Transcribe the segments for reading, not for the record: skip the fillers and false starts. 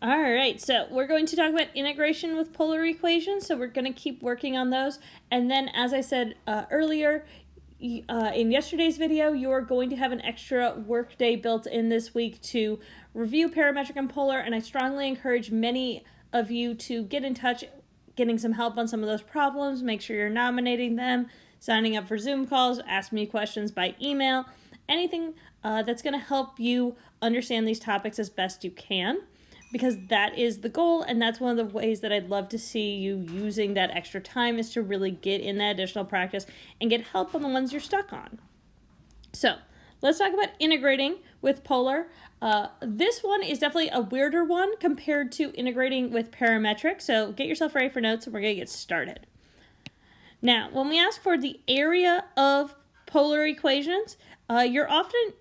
All right, so we're going to talk about integration with polar equations. So we're going to keep working on those. And then, as I said earlier, in yesterday's video, you're going to have an extra work day built in this week to review parametric and polar. And I strongly encourage many of you to get in touch, getting some help on some of those problems. Make sure you're nominating them, signing up for Zoom calls, ask me questions by email, anything that's going to help you understand these topics as best you can, because that is the goal, and that's one of the ways that I'd love to see you using that extra time, is to really get in that additional practice and get help on the ones you're stuck on. So let's talk about integrating with polar. This one is definitely a weirder one compared to integrating with parametric, so get yourself ready for notes and we're going to get started. Now, when we ask for the area of polar equations, you're often,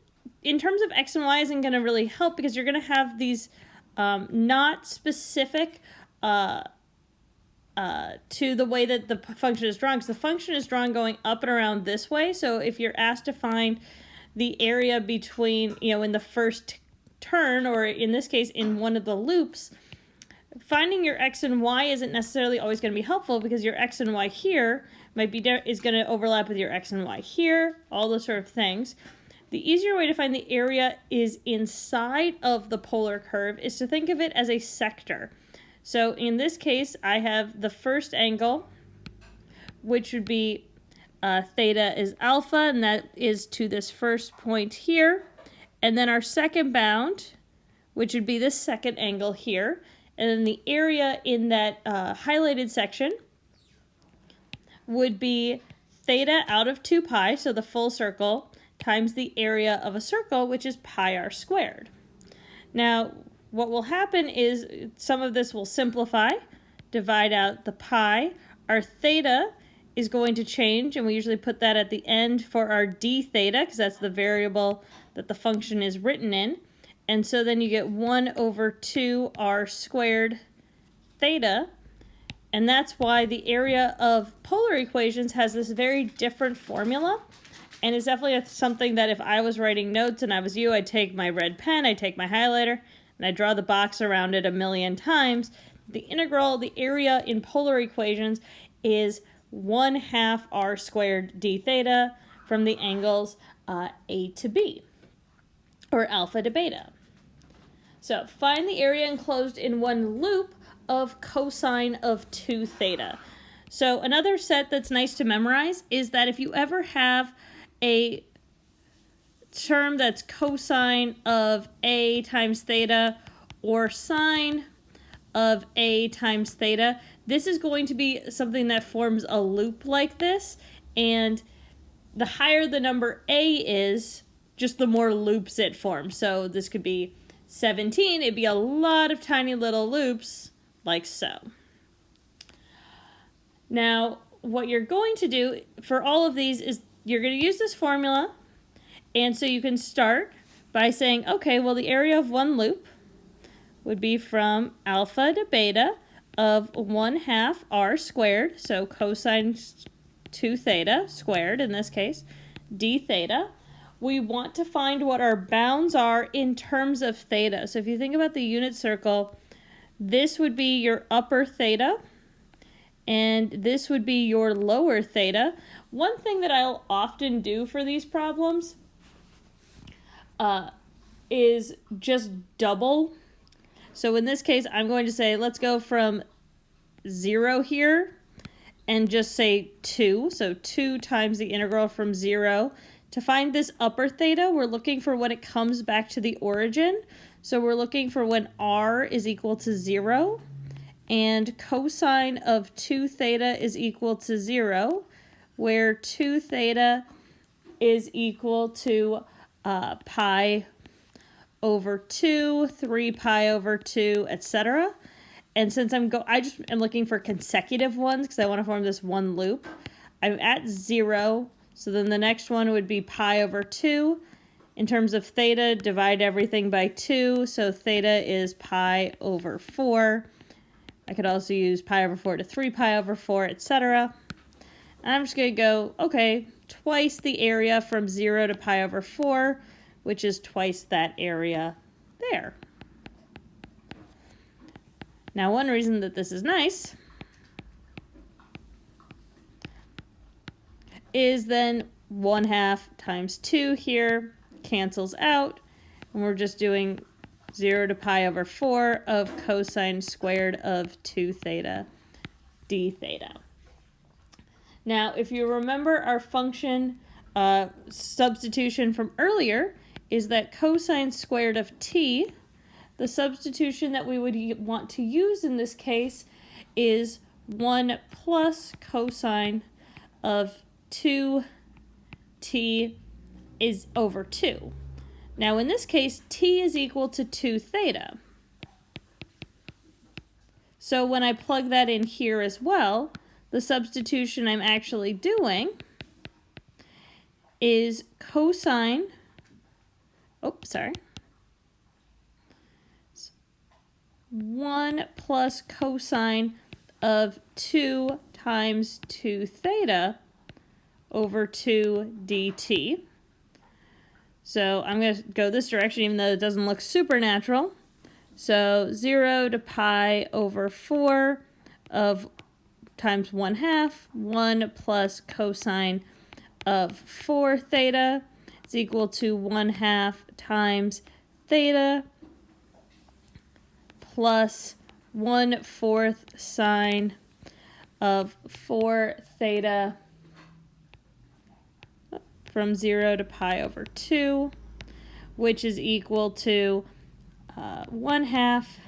in terms of x and y, isn't going to really help because you're going to have these not specific to the way that the function is drawn, because the function is drawn going up and around this way. So if you're asked to find the area between, in the first turn, or in this case, in one of the loops, finding your x and y isn't necessarily always going to be helpful, because your x and y here is going to overlap with your x and y here, all those sort of things. The easier way to find the area is inside of the polar curve is to think of it as a sector. So in this case, I have the first angle, which would be theta is alpha, and that is to this first point here. And then our second bound, which would be this second angle here. And then the area in that highlighted section would be theta out of 2 pi, so the full circle, times the area of a circle, which is pi r squared. Now, what will happen is some of this will simplify, divide out the pi. Our theta is going to change, and we usually put that at the end for our d theta, because that's the variable that the function is written in. And so then you get 1 over 2 r squared theta, and that's why the area of polar equations has this very different formula. And it's definitely something that if I was writing notes and I was you, I'd take my red pen, I'd take my highlighter, and I'd draw the box around it a million times. The integral, the area in polar equations, is 1/2 r squared d theta from the angles a to b, or alpha to beta. So find the area enclosed in one loop of cosine of 2 theta. So another set that's nice to memorize is that if you ever have a term that's cosine of a times theta or sine of a times theta, this is going to be something that forms a loop like this, and the higher the number a is, just the more loops it forms. So this could be 17, it'd be a lot of tiny little loops like so. Now, what you're going to do for all of these is you're going to use this formula, and so you can start by saying, okay, well, the area of one loop would be from alpha to beta of 1/2 r squared, so cosine 2 theta squared in this case, d theta. We want to find what our bounds are in terms of theta. So if you think about the unit circle, this would be your upper theta, and this would be your lower theta. One thing that I'll often do for these problems is just double. So in this case, I'm going to say, let's go from 0 here and just say 2. So 2 times the integral from 0. To find this upper theta, we're looking for when it comes back to the origin. So we're looking for when r is equal to 0. And cosine of 2 theta is equal to 0, where 2 theta is equal to pi over 2, 3 pi over 2, etc. And since I just am looking for consecutive ones because I want to form this one loop, I'm at 0, so then the next one would be pi over 2. In terms of theta, divide everything by 2, so theta is pi over 4. I could also use pi over 4 to 3 pi over 4, etc. And I'm just going to go, okay, twice the area from 0 to pi over 4, which is twice that area there. Now, one reason that this is nice is then 1/2 times 2 here cancels out, and we're just doing 0 to pi over 4 of cosine squared of 2 theta d theta. Now, if you remember our function substitution from earlier is that cosine squared of t, the substitution that we would want to use in this case is 1 plus cosine of 2t is over 2. Now in this case, t is equal to 2 theta. So when I plug that in here as well, the substitution I'm actually doing is cosine, 1 plus cosine of 2 times 2 theta over 2 dt. So I'm going to go this direction even though it doesn't look supernatural. So 0 to pi over 4 of times 1/2, 1 plus cosine of 4 theta is equal to 1/2 times theta plus 1/4 sine of 4 theta from 0 to pi over 2, which is equal to 1/2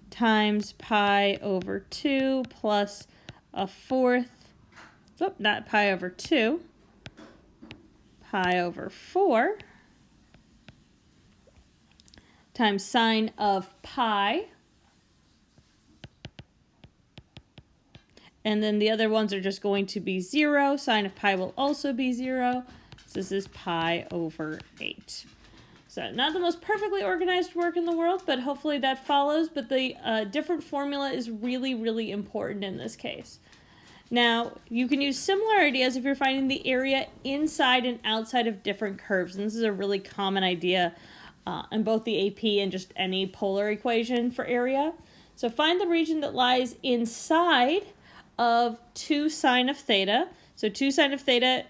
times pi over 2 plus 1/4, not pi over 2, pi over 4 times sine of pi. And then the other ones are just going to be 0. Sine of pi will also be 0. So this is pi over 8. So not the most perfectly organized work in the world, but hopefully that follows. But the different formula is really, really important in this case. Now, you can use similar ideas if you're finding the area inside and outside of different curves. And this is a really common idea in both the AP and just any polar equation for area. So find the region that lies inside of 2 sine of theta. So 2 sine of theta,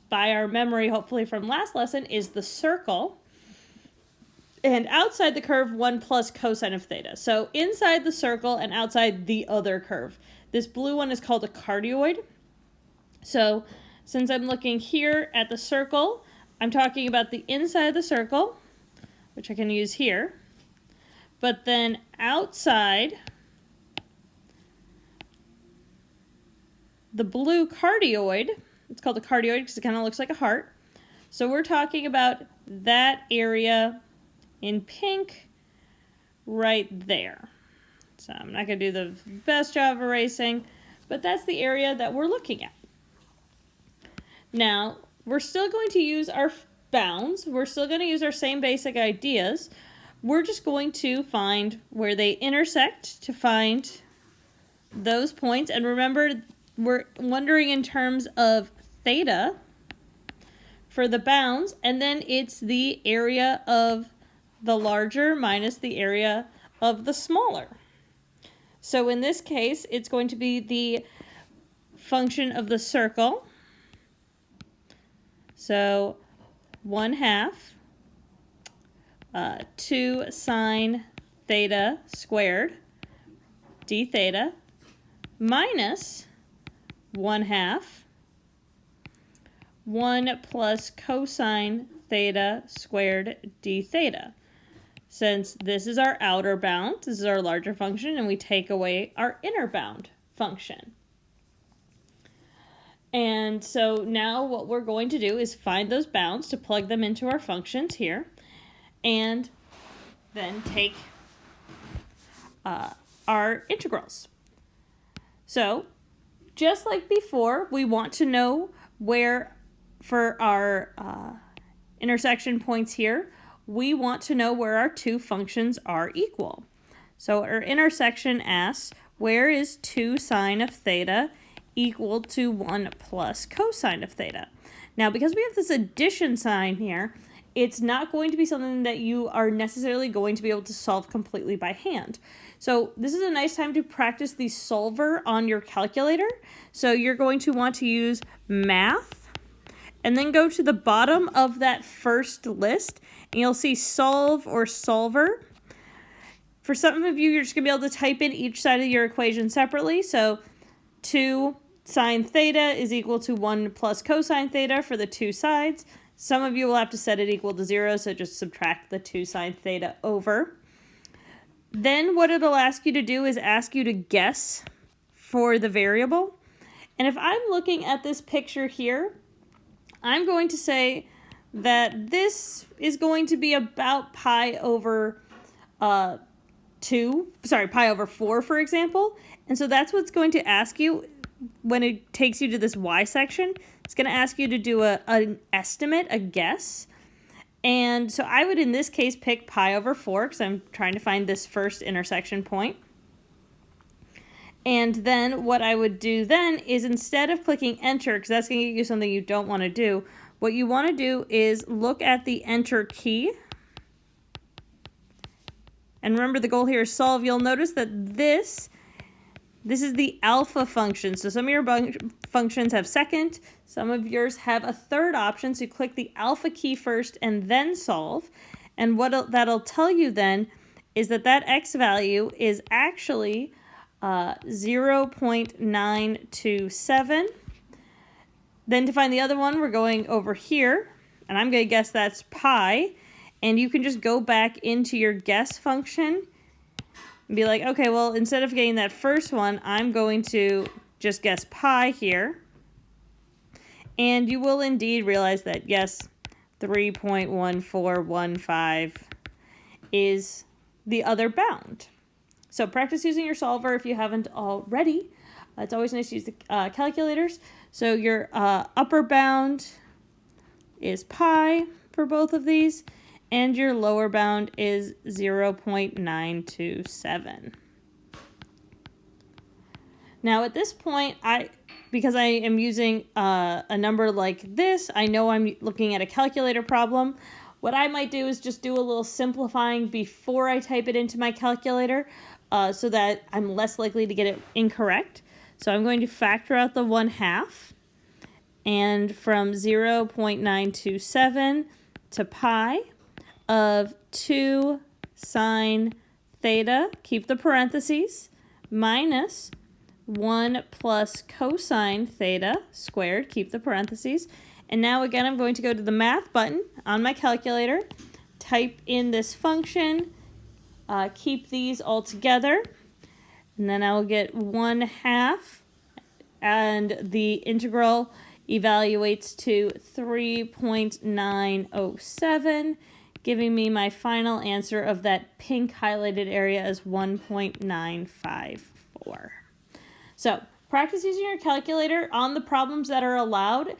by our memory, hopefully from last lesson, is the circle. And outside the curve, 1 plus cosine of theta. So inside the circle and outside the other curve. This blue one is called a cardioid. So since I'm looking here at the circle, I'm talking about the inside of the circle, which I can use here. But then outside the blue cardioid, it's called a cardioid because it kind of looks like a heart. So we're talking about that area in pink right there. So I'm not going to do the best job of erasing, but that's the area that we're looking at. Now, we're still going to use our bounds. We're still going to use our same basic ideas. We're just going to find where they intersect to find those points. And remember, we're wondering in terms of theta for the bounds, and then it's the area of the larger minus the area of the smaller. So in this case, it's going to be the function of the circle. So 1/2 2 sine theta squared d theta minus 1/2 1 plus cosine theta squared d theta. Since this is our outer bound, this is our larger function, and we take away our inner bound function. And so now what we're going to do is find those bounds to plug them into our functions here, and then take our integrals. So just like before, we want to know where, for our intersection points here, we want to know where our two functions are equal. So our intersection asks, where is 2 sine of theta equal to 1 plus cosine of theta? Now, because we have this addition sign here, it's not going to be something that you are necessarily going to be able to solve completely by hand. So this is a nice time to practice the solver on your calculator. So you're going to want to use math and then go to the bottom of that first list and you'll see solve or solver. For some of you, you're just going to be able to type in each side of your equation separately. So 2 sine theta is equal to 1 plus cosine theta for the two sides. Some of you will have to set it equal to 0, so just subtract the 2 sine theta over. Then what it'll ask you to do is ask you to guess for the variable. And if I'm looking at this picture here, I'm going to say that this is going to be about pi over pi over 4, for example. And so that's what's going to ask you when it takes you to this y section. It's going to ask you to do an estimate, a guess. And so I would, in this case, pick pi over 4 because I'm trying to find this first intersection point. And then what I would do then is, instead of clicking enter, because that's going to get you something you don't want to do, what you want to do is look at the enter key. And remember, the goal here is solve. You'll notice that this is the alpha function. So some of your functions have second, some of yours have a third option. So you click the alpha key first and then solve. And what that'll tell you then is that x value is actually 0.927. Then to find the other one, we're going over here, and I'm going to guess that's pi. And you can just go back into your guess function and be like, okay, well, instead of getting that first one, I'm going to just guess pi here. And you will indeed realize that, yes, 3.1415 is the other bound. So practice using your solver if you haven't already. It's always nice to use the calculators. So your upper bound is pi for both of these, and your lower bound is 0.927. Now at this point, because I am using a number like this, I know I'm looking at a calculator problem. What I might do is just do a little simplifying before I type it into my calculator so that I'm less likely to get it incorrect. So I'm going to factor out the 1/2, and from 0.927 to pi of 2 sine theta, keep the parentheses, minus 1 plus cosine theta squared, keep the parentheses. And now again, I'm going to go to the math button on my calculator, type in this function, keep these all together, and then I'll get 1/2, and the integral evaluates to 3.907, giving me my final answer of that pink highlighted area as 1.954. So practice using your calculator on the problems that are allowed.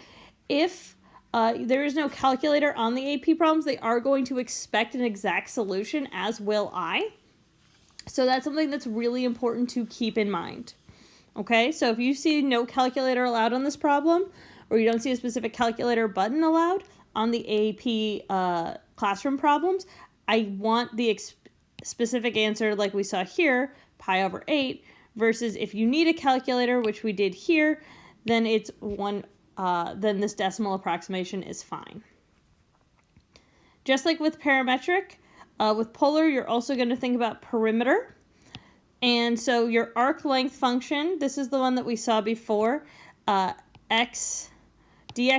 If there is no calculator on the AP problems, they are going to expect an exact solution, as will I. So that's something that's really important to keep in mind. Okay, so if you see no calculator allowed on this problem, or you don't see a specific calculator button allowed on the AP classroom problems, I want the specific answer like we saw here, pi over 8, versus if you need a calculator, which we did here, then it's then this decimal approximation is fine. Just like with parametric, with polar, you're also going to think about perimeter. And so your arc length function, this is the one that we saw before, dx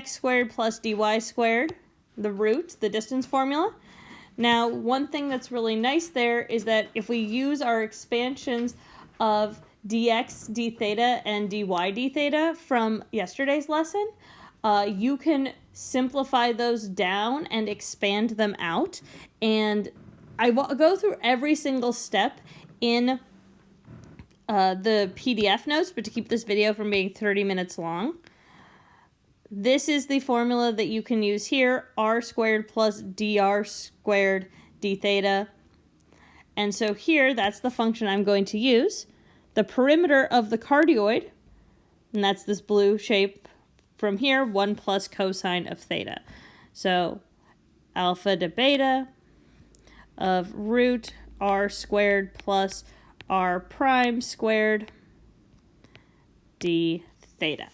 squared plus dy squared, the root, the distance formula. Now, one thing that's really nice there is that if we use our expansions of dx d theta and dy d theta from yesterday's lesson, you can simplify those down and expand them out. And I will go through every single step in the PDF notes, but to keep this video from being 30 minutes long, this is the formula that you can use here, r squared plus dr squared d theta. And so here, that's the function I'm going to use. The perimeter of the cardioid, and that's this blue shape from here, 1 plus cosine of theta. So alpha to beta of root r squared plus r prime squared d theta.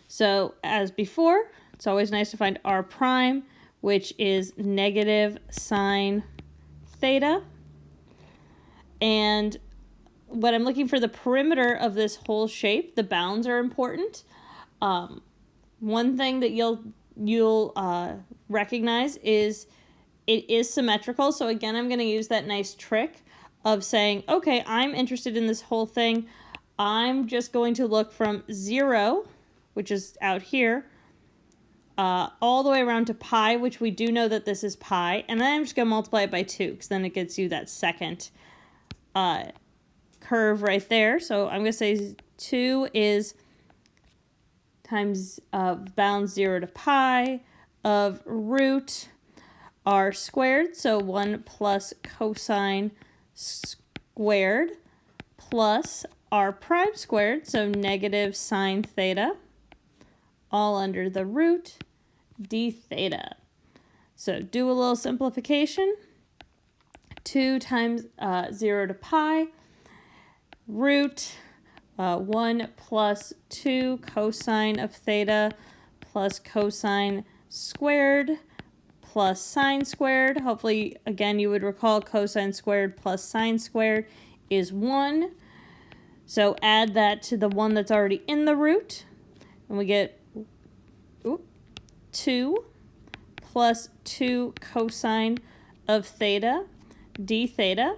So as before, it's always nice to find r prime, which is negative sine theta. And when I'm looking for the perimeter of this whole shape, the bounds are important. One thing that you'll recognize is it is symmetrical. So again, I'm going to use that nice trick of saying, okay, I'm interested in this whole thing. I'm just going to look from 0, which is out here, all the way around to pi, which we do know that this is pi. And then I'm just going to multiply it by 2, because then it gets you that second curve right there. So I'm going to say 2 is times bound 0 to pi of root r squared, so 1 plus cosine squared plus r prime squared, so negative sine theta, all under the root d theta. So do a little simplification. 2 times 0 to pi, root 1 plus 2 cosine of theta plus cosine squared plus sine squared. Hopefully, again, you would recall cosine squared plus sine squared is 1. So add that to the one that's already in the root, and we get 2 plus 2 cosine of theta d theta.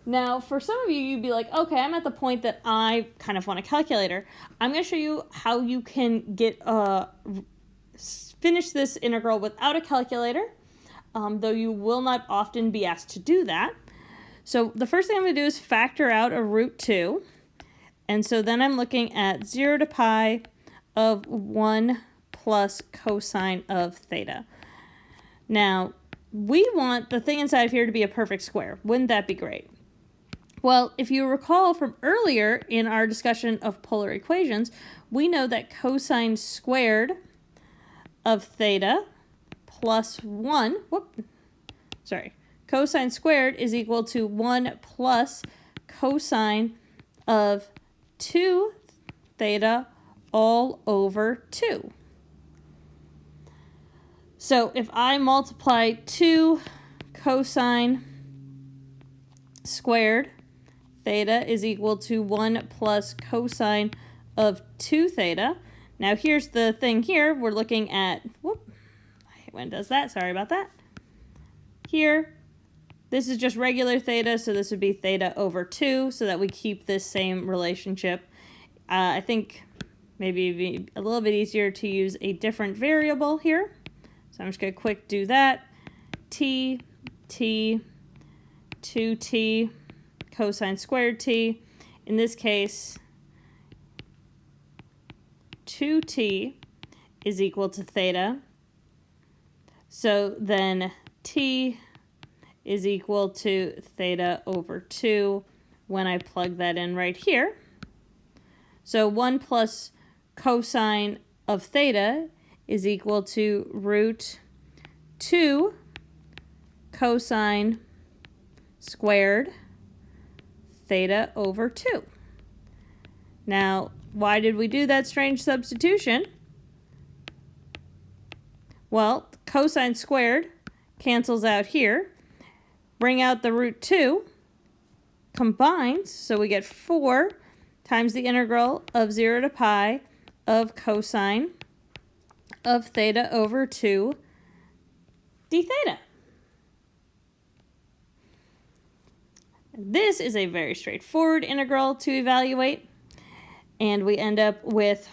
Now, for some of you, you'd be like, okay, I'm at the point that I kind of want a calculator. I'm going to show you how you can get finish this integral without a calculator, though you will not often be asked to do that. So the first thing I'm going to do is factor out a root 2. And so then I'm looking at 0 to pi of 1 plus cosine of theta. Now, we want the thing inside of here to be a perfect square. Wouldn't that be great? Well, if you recall from earlier in our discussion of polar equations, we know that cosine squared of theta plus 1, cosine squared is equal to 1 plus cosine of 2 theta all over 2. So if I multiply 2 cosine squared theta is equal to 1 plus cosine of 2 theta. Now here's the thing here. We're looking at, when it does that, sorry about that. Here, this is just regular theta, so this would be theta over 2, so that we keep this same relationship. I think maybe it'd be a little bit easier to use a different variable here. So I'm just going to quick do that. T, 2t, cosine squared t. In this case, 2t is equal to theta. So then t is equal to theta over 2 when I plug that in right here. So 1 plus cosine of theta is equal to root 2 cosine squared theta over 2. Now, why did we do that strange substitution? Well, cosine squared cancels out here. Bring out the root 2, combines, so we get 4 times the integral of 0 to pi of cosine of theta over 2 d theta. This is a very straightforward integral to evaluate, and we end up with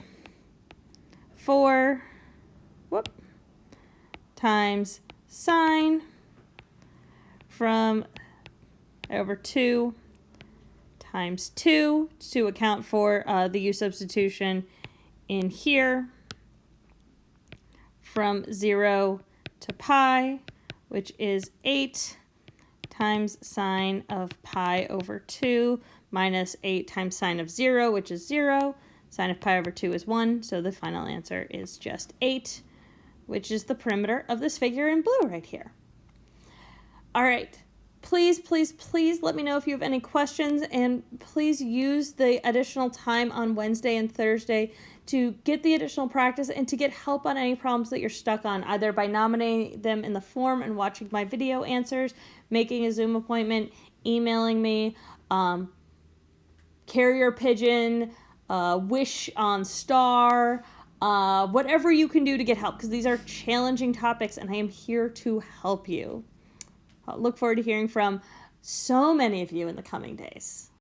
4 times sine from over 2 times 2 to account for the u substitution in here, from 0 to pi, which is 8 times sine of pi over 2 minus 8 times sine of 0, which is 0. Sine of pi over 2 is 1, so the final answer is just 8 which is the perimeter of this figure in blue right here. All right. Please, please, please let me know if you have any questions, and please use the additional time on Wednesday and Thursday to get the additional practice and to get help on any problems that you're stuck on, either by nominating them in the form and watching my video answers, making a Zoom appointment, emailing me, carrier pigeon, wish on star, whatever you can do to get help, because these are challenging topics and I am here to help you. I look forward to hearing from so many of you in the coming days.